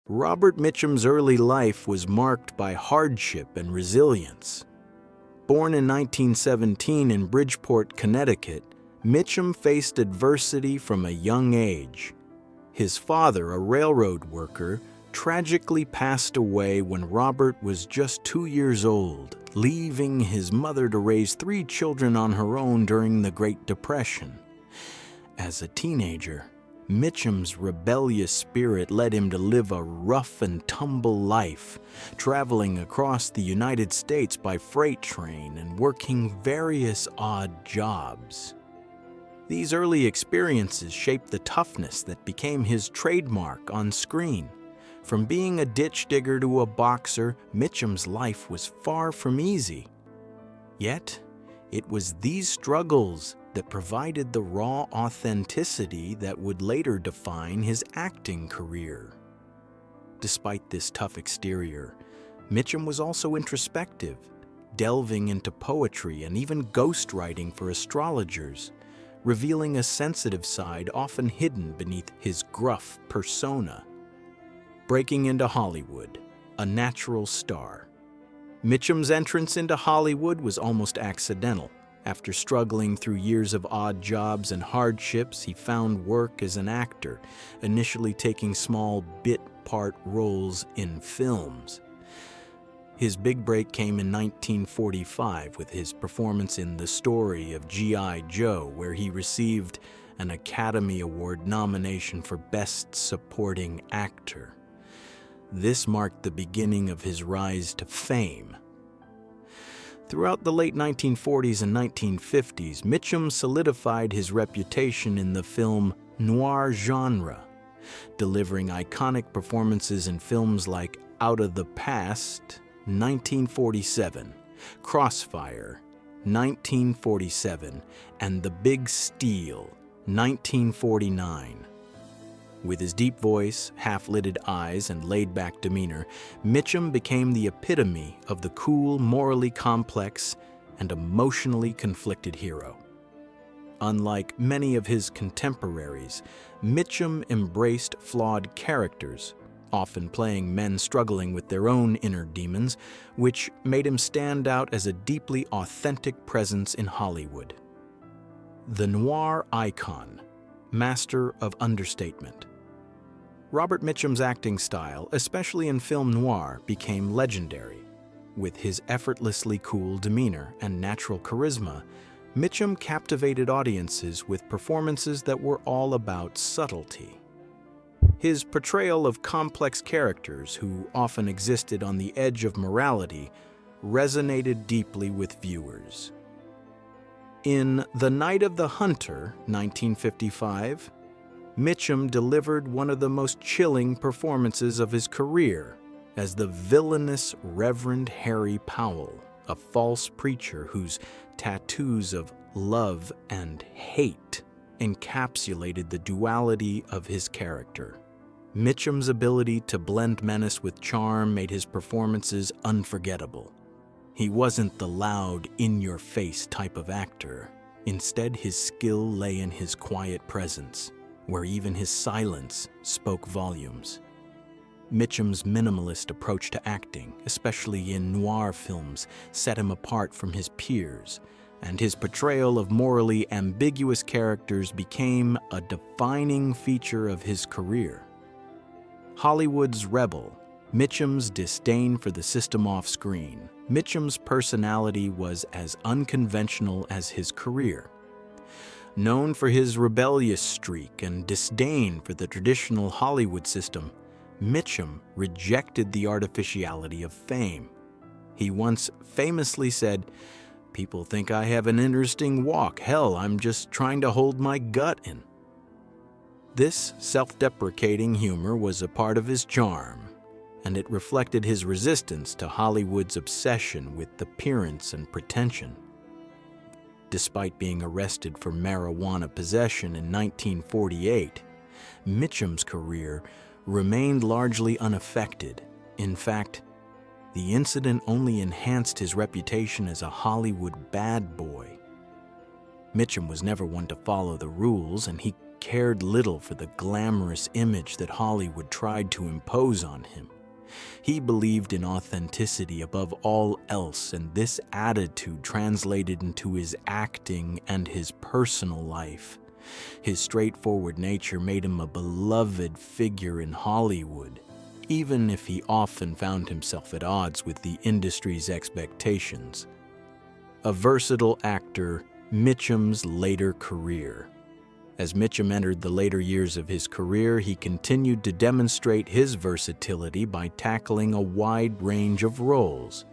Robert Mitchum's early life was marked by hardship and resilience. Born in 1917 in Bridgeport, Connecticut, Mitchum faced adversity from a young age. His father, a railroad worker, tragically passed away when Robert was just 2 years old, leaving his mother to raise 3 children on her own during the Great Depression. As a teenager, Mitchum's rebellious spirit led him to live a rough and tumble life, traveling across the United States by freight train and working various odd jobs. These early experiences shaped the toughness that became his trademark on screen. From being a ditch digger to a boxer, Mitchum's life was far from easy. Yet, it was these struggles that provided the raw authenticity that would later define his acting career. Despite this tough exterior, Mitchum was also introspective, delving into poetry and even ghostwriting for astrologers, revealing a sensitive side often hidden beneath his gruff persona. Breaking into Hollywood, a natural star. Mitchum's entrance into Hollywood was almost accidental. After struggling through years of odd jobs and hardships, he found work as an actor, initially taking small bit part roles in films. His big break came in 1945 with his performance in The Story of G.I. Joe, where he received an Academy Award nomination for Best Supporting Actor. This marked the beginning of his rise to fame. Throughout the late 1940s and 1950s, Mitchum solidified his reputation in the film noir genre, delivering iconic performances in films like Out of the Past, 1947, Crossfire, 1947, and The Big Steal, 1949. With his deep voice, half-lidded eyes, and laid-back demeanor, Mitchum became the epitome of the cool, morally complex, and emotionally conflicted hero. Unlike many of his contemporaries, Mitchum embraced flawed characters, often playing men struggling with their own inner demons, which made him stand out as a deeply authentic presence in Hollywood. The noir icon, master of understatement. Robert Mitchum's acting style, especially in film noir, became legendary. With his effortlessly cool demeanor and natural charisma, Mitchum captivated audiences with performances that were all about subtlety. His portrayal of complex characters who often existed on the edge of morality resonated deeply with viewers. In The Night of the Hunter, 1955, Mitchum delivered one of the most chilling performances of his career as the villainous Reverend Harry Powell, a false preacher whose tattoos of love and hate encapsulated the duality of his character. Mitchum's ability to blend menace with charm made his performances unforgettable. He wasn't the loud, in-your-face type of actor. Instead, his skill lay in his quiet presence, where even his silence spoke volumes. Mitchum's minimalist approach to acting, especially in noir films, set him apart from his peers, and his portrayal of morally ambiguous characters became a defining feature of his career. Hollywood's rebel, Mitchum's disdain for the system off-screen. Mitchum's personality was as unconventional as his career. Known for his rebellious streak and disdain for the traditional Hollywood system, Mitchum rejected the artificiality of fame. He once famously said, "People think I have an interesting walk. Hell, I'm just trying to hold my gut in." This self-deprecating humor was a part of his charm, and it reflected his resistance to Hollywood's obsession with appearance and pretension. Despite being arrested for marijuana possession in 1948, Mitchum's career remained largely unaffected. In fact, the incident only enhanced his reputation as a Hollywood bad boy. Mitchum was never one to follow the rules, and he cared little for the glamorous image that Hollywood tried to impose on him. He believed in authenticity above all else, and this attitude translated into his acting and his personal life. His straightforward nature made him a beloved figure in Hollywood, even if he often found himself at odds with the industry's expectations. A versatile actor, Mitchum's later career. As Mitchum entered the later years of his career, he continued to demonstrate his versatility by tackling a wide range of roles.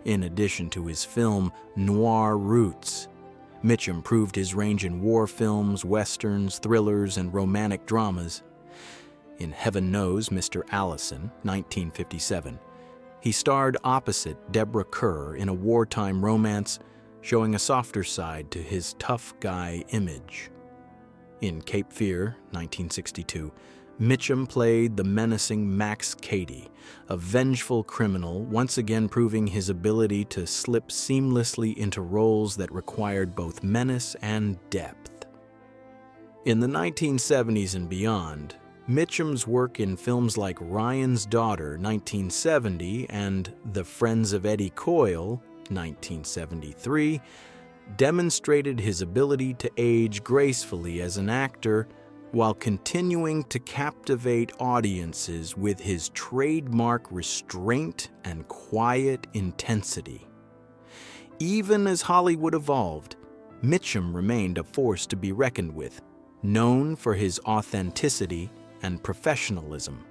In addition to his film noir roots, Mitchum proved his range in war films, westerns, thrillers, and romantic dramas. In Heaven Knows Mr. Allison, 1957, he starred opposite Deborah Kerr in a wartime romance, showing a softer side to his tough guy image. In Cape Fear, 1962, Mitchum played the menacing Max Cady, a vengeful criminal, once again proving his ability to slip seamlessly into roles that required both menace and depth. In the 1970s and beyond, Mitchum's work in films like Ryan's Daughter, 1970, and The Friends of Eddie Coyle, 1973, demonstrated his ability to age gracefully as an actor while continuing to captivate audiences with his trademark restraint and quiet intensity. Even as Hollywood evolved, Mitchum remained a force to be reckoned with, known for his authenticity and professionalism.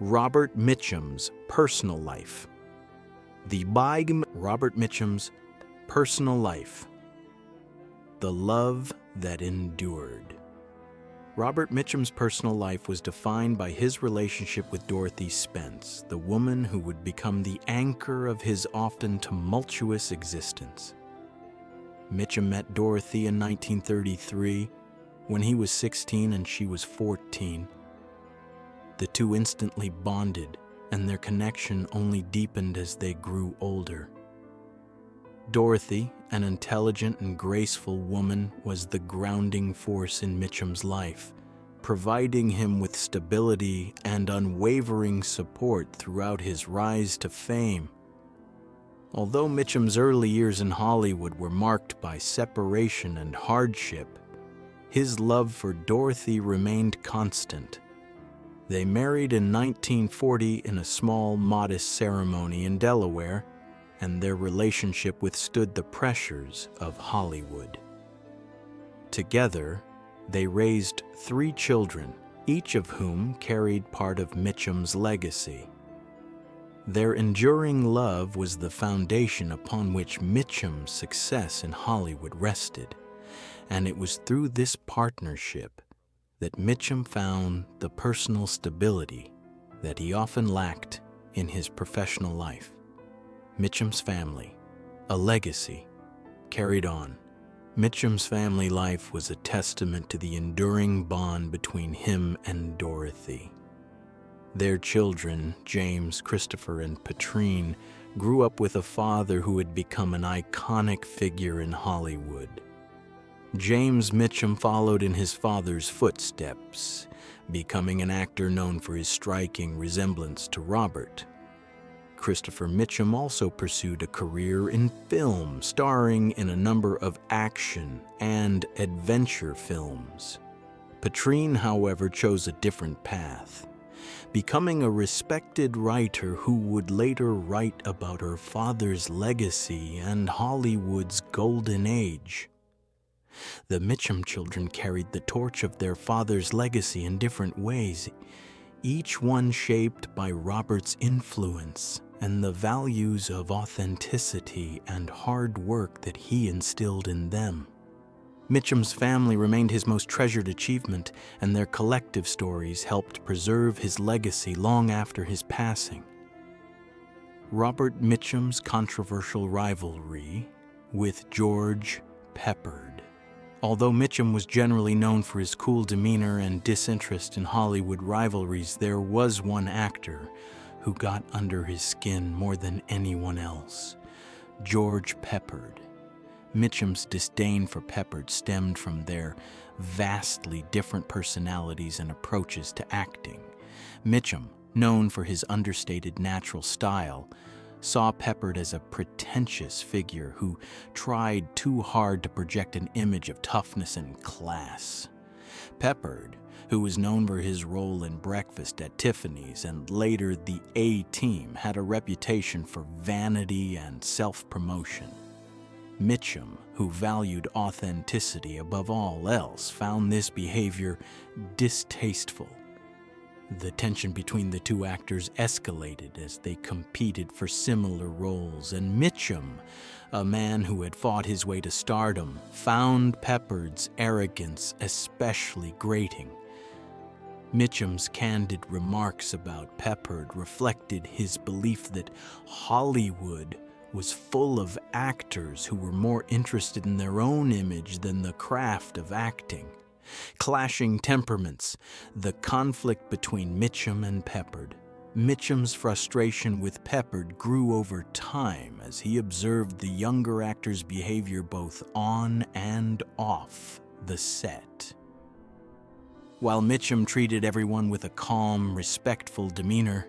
Robert Mitchum's personal life. Robert Mitchum's personal life. The love that endured. Robert Mitchum's personal life was defined by his relationship with Dorothy Spence, the woman who would become the anchor of his often tumultuous existence. Mitchum met Dorothy in 1933 when he was 16 and she was 14. The two instantly bonded, and their connection only deepened as they grew older. Dorothy, an intelligent and graceful woman, was the grounding force in Mitchum's life, providing him with stability and unwavering support throughout his rise to fame. Although Mitchum's early years in Hollywood were marked by separation and hardship, his love for Dorothy remained constant. They married in 1940 in a small, modest ceremony in Delaware, and their relationship withstood the pressures of Hollywood. Together, they raised 3 children, each of whom carried part of Mitchum's legacy. Their enduring love was the foundation upon which Mitchum's success in Hollywood rested, and it was through this partnership that Mitchum found the personal stability that he often lacked in his professional life. Mitchum's family, a legacy carried on. Mitchum's family life was a testament to the enduring bond between him and Dorothy. Their children, James, Christopher, and Patrine, grew up with a father who had become an iconic figure in Hollywood. James Mitchum followed in his father's footsteps, becoming an actor known for his striking resemblance to Robert. Christopher Mitchum also pursued a career in film, starring in a number of action and adventure films. Patrine, however, chose a different path, becoming a respected writer who would later write about her father's legacy and Hollywood's golden age. The Mitchum children carried the torch of their father's legacy in different ways, each one shaped by Robert's influence and the values of authenticity and hard work that he instilled in them. Mitchum's family remained his most treasured achievement, and their collective stories helped preserve his legacy long after his passing. Robert Mitchum's controversial rivalry with George Peppard. Although Mitchum was generally known for his cool demeanor and disinterest in Hollywood rivalries, there was one actor who got under his skin more than anyone else: George Peppard. Mitchum's disdain for Peppard stemmed from their vastly different personalities and approaches to acting. Mitchum, known for his understated natural style, saw Peppard as a pretentious figure who tried too hard to project an image of toughness and class. Peppard, who was known for his role in Breakfast at Tiffany's and later the A-Team, had a reputation for vanity and self-promotion. Mitchum, who valued authenticity above all else, found this behavior distasteful. The tension between the two actors escalated as they competed for similar roles, and Mitchum, a man who had fought his way to stardom, found Peppard's arrogance especially grating. Mitchum's candid remarks about Peppard reflected his belief that Hollywood was full of actors who were more interested in their own image than the craft of acting. Clashing temperaments, the conflict between Mitchum and Peppard. Mitchum's frustration with Peppard grew over time as he observed the younger actor's behavior both on and off the set. While Mitchum treated everyone with a calm, respectful demeanor,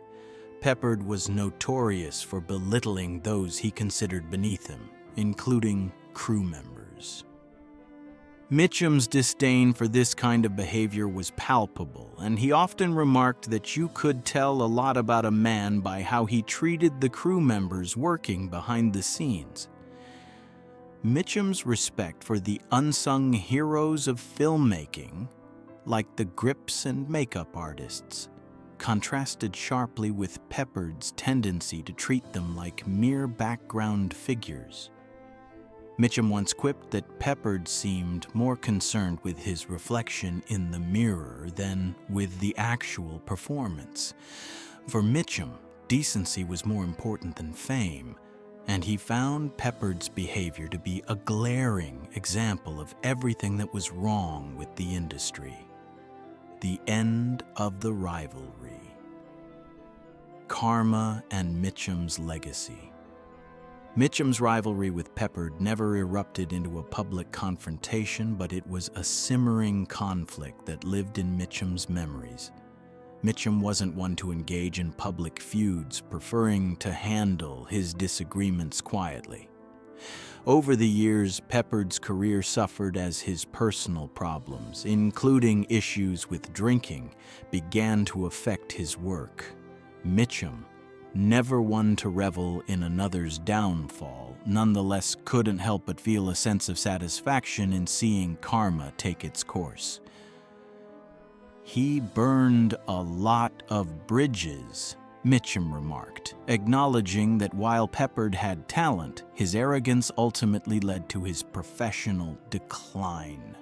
Peppard was notorious for belittling those he considered beneath him, including crew members. Mitchum's disdain for this kind of behavior was palpable, and he often remarked that you could tell a lot about a man by how he treated the crew members working behind the scenes. Mitchum's respect for the unsung heroes of filmmaking, like the grips and makeup artists, contrasted sharply with Peppard's tendency to treat them like mere background figures. Mitchum once quipped that Peppard seemed more concerned with his reflection in the mirror than with the actual performance. For Mitchum, decency was more important than fame, and he found Peppard's behavior to be a glaring example of everything that was wrong with the industry. The end of the rivalry. Karma and Mitchum's legacy. Mitchum's rivalry with Peppard never erupted into a public confrontation, but it was a simmering conflict that lived in Mitchum's memories. Mitchum wasn't one to engage in public feuds, preferring to handle his disagreements quietly. Over the years, Peppard's career suffered as his personal problems, including issues with drinking, began to affect his work. Mitchum, never one to revel in another's downfall, nonetheless couldn't help but feel a sense of satisfaction in seeing karma take its course. He burned a lot of bridges, Mitchum remarked, acknowledging that while Peppard had talent, his arrogance ultimately led to his professional decline.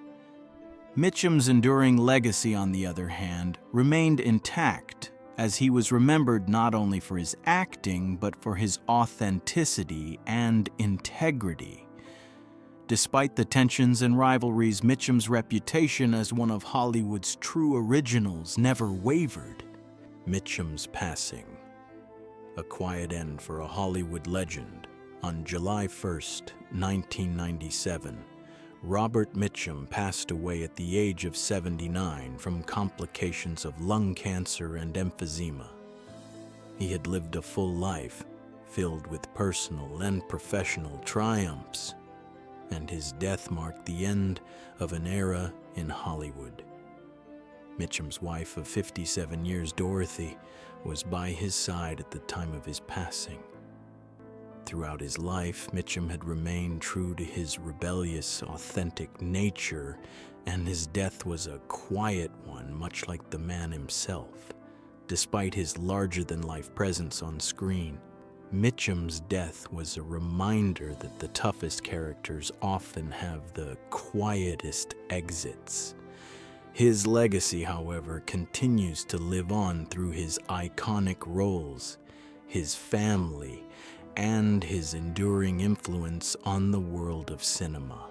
Mitchum's enduring legacy, on the other hand, remained intact, as he was remembered not only for his acting, but for his authenticity and integrity. Despite the tensions and rivalries, Mitchum's reputation as one of Hollywood's true originals never wavered. Mitchum's passing. A quiet end for a Hollywood legend. On July 1st, 1997, Robert Mitchum passed away at the age of 79 from complications of lung cancer and emphysema. He had lived a full life, filled with personal and professional triumphs, and his death marked the end of an era in Hollywood. Mitchum's wife of 57 years, Dorothy, was by his side at the time of his passing. Throughout his life, Mitchum had remained true to his rebellious, authentic nature, and his death was a quiet one, much like the man himself. Despite his larger-than-life presence on screen, Mitchum's death was a reminder that the toughest characters often have the quietest exits. His legacy, however, continues to live on through his iconic roles, his family, and his enduring influence on the world of cinema.